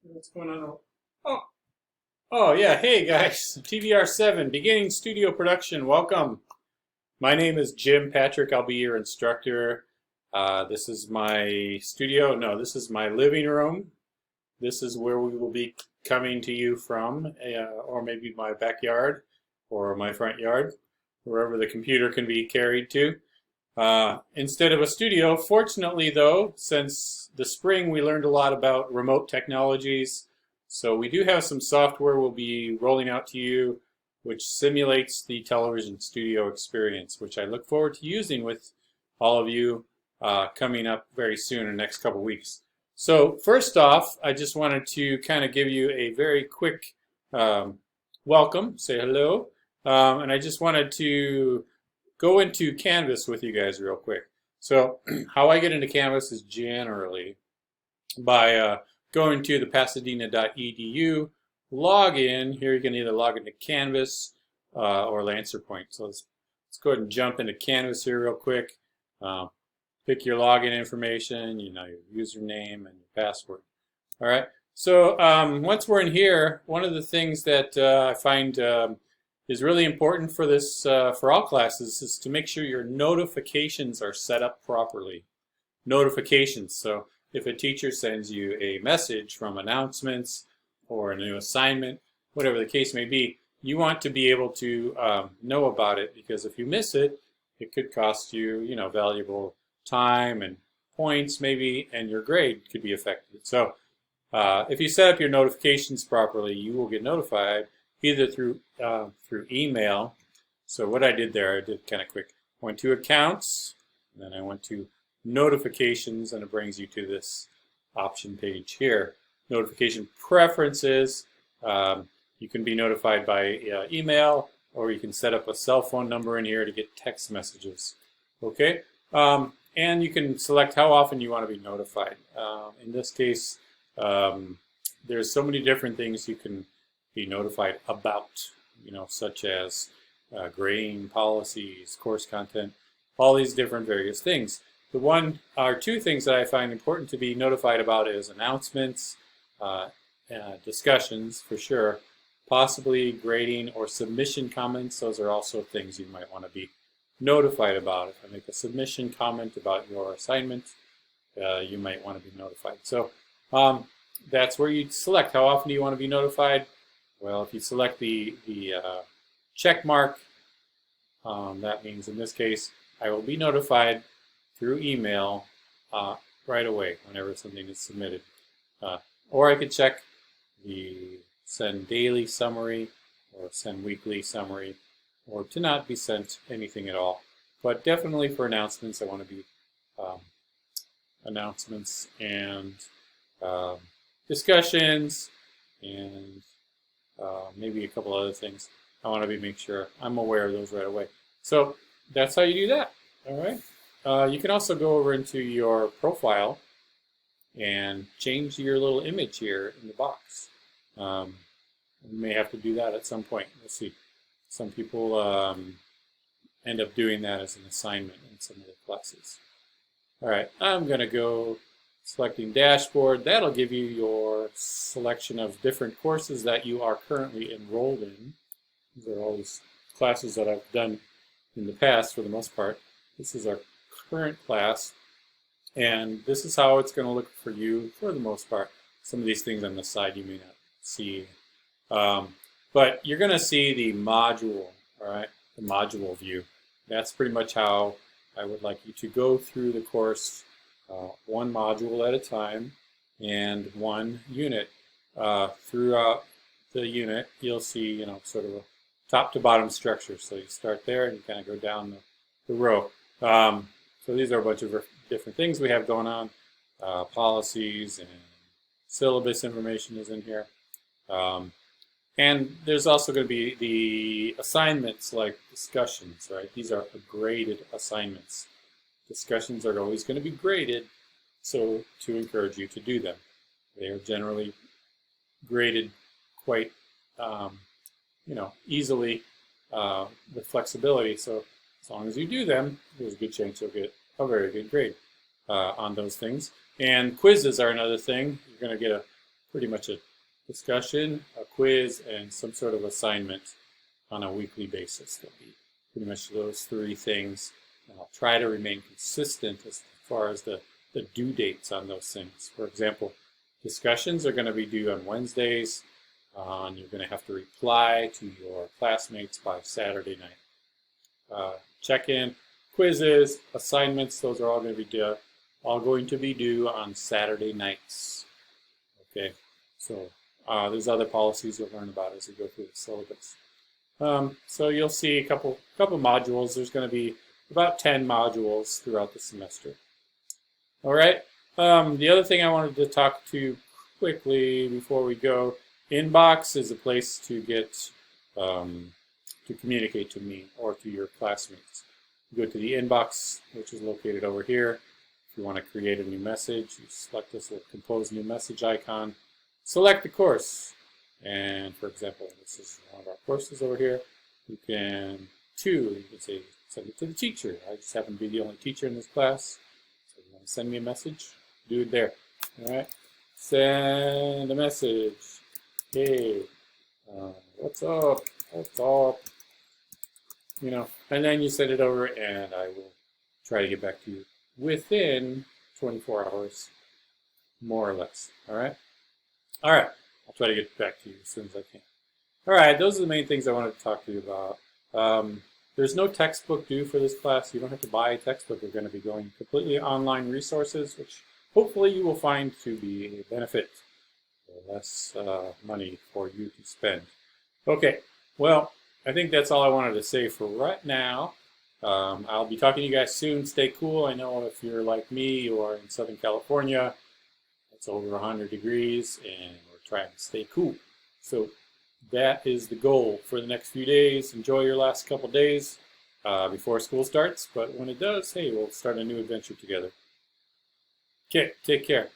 What's going on? Oh, oh yeah. Hey guys, TVR 7, beginning studio production. Welcome. My name is Jim Patrick. I'll be your instructor. This is my studio. No, this is my living room. This is where we will be coming to you from, or maybe my backyard or my front yard, wherever the computer can be carried to. Instead of a studio. Fortunately, though, since the spring, we learned a lot about remote technologies. So we do have some software we'll be rolling out to you, which simulates the television studio experience, which I look forward to using with all of you coming up very soon in the next couple weeks. So first off, I just wanted to kind of give you a very quick welcome, say hello, and I just wanted to go into Canvas with you guys real quick. So how I get into Canvas is generally by going to the pasadena.edu, log in. Here you can either log into Canvas or Lancer Point. So let's go ahead and jump into Canvas here real quick. Pick your login information, your username and your password. All right. So once we're in here, one of the things that I find is really important for this, for all classes, is to make sure your notifications are set up properly. Notifications. So if a teacher sends you a message from announcements or a new assignment, whatever the case may be, you want to be able to know about it, because if you miss it, it could cost you, valuable time and points maybe, and your grade could be affected. So if you set up your notifications properly, you will get notified either through email. So what I did there, I did kind of quick. I went to accounts, and then I went to notifications, and it brings you to this option page here. Notification preferences. You can be notified by email, or you can set up a cell phone number in here to get text messages. Okay, and you can select how often you want to be notified. In this case, there's so many different things you can be notified about, such as grading policies, course content, all these different various things. The one or two things that I find important to be notified about is announcements, discussions for sure, possibly grading or submission comments. Those are also things you might want to be notified about. If I make a submission comment about your assignment, you might want to be notified. So that's where you select how often do you want to be notified. Well, if you select the check mark, that means in this case, I will be notified through email right away whenever something is submitted. Or I could check the send daily summary or send weekly summary, or to not be sent anything at all. But definitely for announcements, I want to be announcements and discussions and maybe a couple other things. I want to make sure I'm aware of those right away. So that's how you do that. All right. You can also go over into your profile and change your little image here in the box. You may have to do that at some point. Let's see. Some people end up doing that as an assignment in some of the classes. All right. I'm going to go selecting dashboard. That'll give you your selection of different courses that you are currently enrolled in. These are all these classes that I've done in the past for the most part. This is our current class, and this is how it's going to look for you for the most part. Some of these things on the side you may not see, but you're going to see the module, all right, the module view. That's pretty much how I would like you to go through the course, one module at a time and one unit. Throughout the unit, you'll see, sort of a top to bottom structure. So you start there and you kind of go down the row. So these are a bunch of different things we have going on. Policies and syllabus information is in here. And there's also going to be the assignments like discussions, right? These are graded assignments. Discussions are always going to be graded, so to encourage you to do them. They are generally graded quite, easily with flexibility. So as long as you do them, there's a good chance you'll get a very good grade on those things. And quizzes are another thing. You're going to get pretty much a discussion, a quiz, and some sort of assignment on a weekly basis. There'll be pretty much those three things. And I'll try to remain consistent as far as the due dates on those things. For example, discussions are going to be due on Wednesdays. And you're going to have to reply to your classmates by Saturday night. Check-in, quizzes, assignments, those are all going to be due on Saturday nights. Okay, so there's other policies you'll learn about as you go through the syllabus. So you'll see a couple modules. There's going to be about 10 modules throughout the semester. All right. The other thing I wanted to talk to quickly before we go, inbox is a place to get to communicate to me or to your classmates. You go to the inbox, which is located over here. If you want to create a new message, you select this little compose new message icon, select the course, and for example, this is one of our courses over here. You can say send it to the teacher. I just happen to be the only teacher in this class, so you want to send me a message, do it there. All right, send a message. Hey, what's up? What's up? You know, and then you send it over, and I will try to get back to you within 24 hours, more or less. All right? All right. I'll try to get back to you as soon as I can. All right. Those are the main things I wanted to talk to you about. There's no textbook due for this class. You don't have to buy a textbook. We're going to be going completely online resources, which hopefully you will find to be a benefit. Less money for you to spend. Okay. Well, I think that's all I wanted to say for right now. I'll be talking to you guys soon. Stay cool. I know if you're like me, you are in Southern California. It's over 100 degrees, and we're trying to stay cool. So that is the goal for the next few days. Enjoy your last couple days before school starts. But when it does, hey, we'll start a new adventure together. Okay, take care.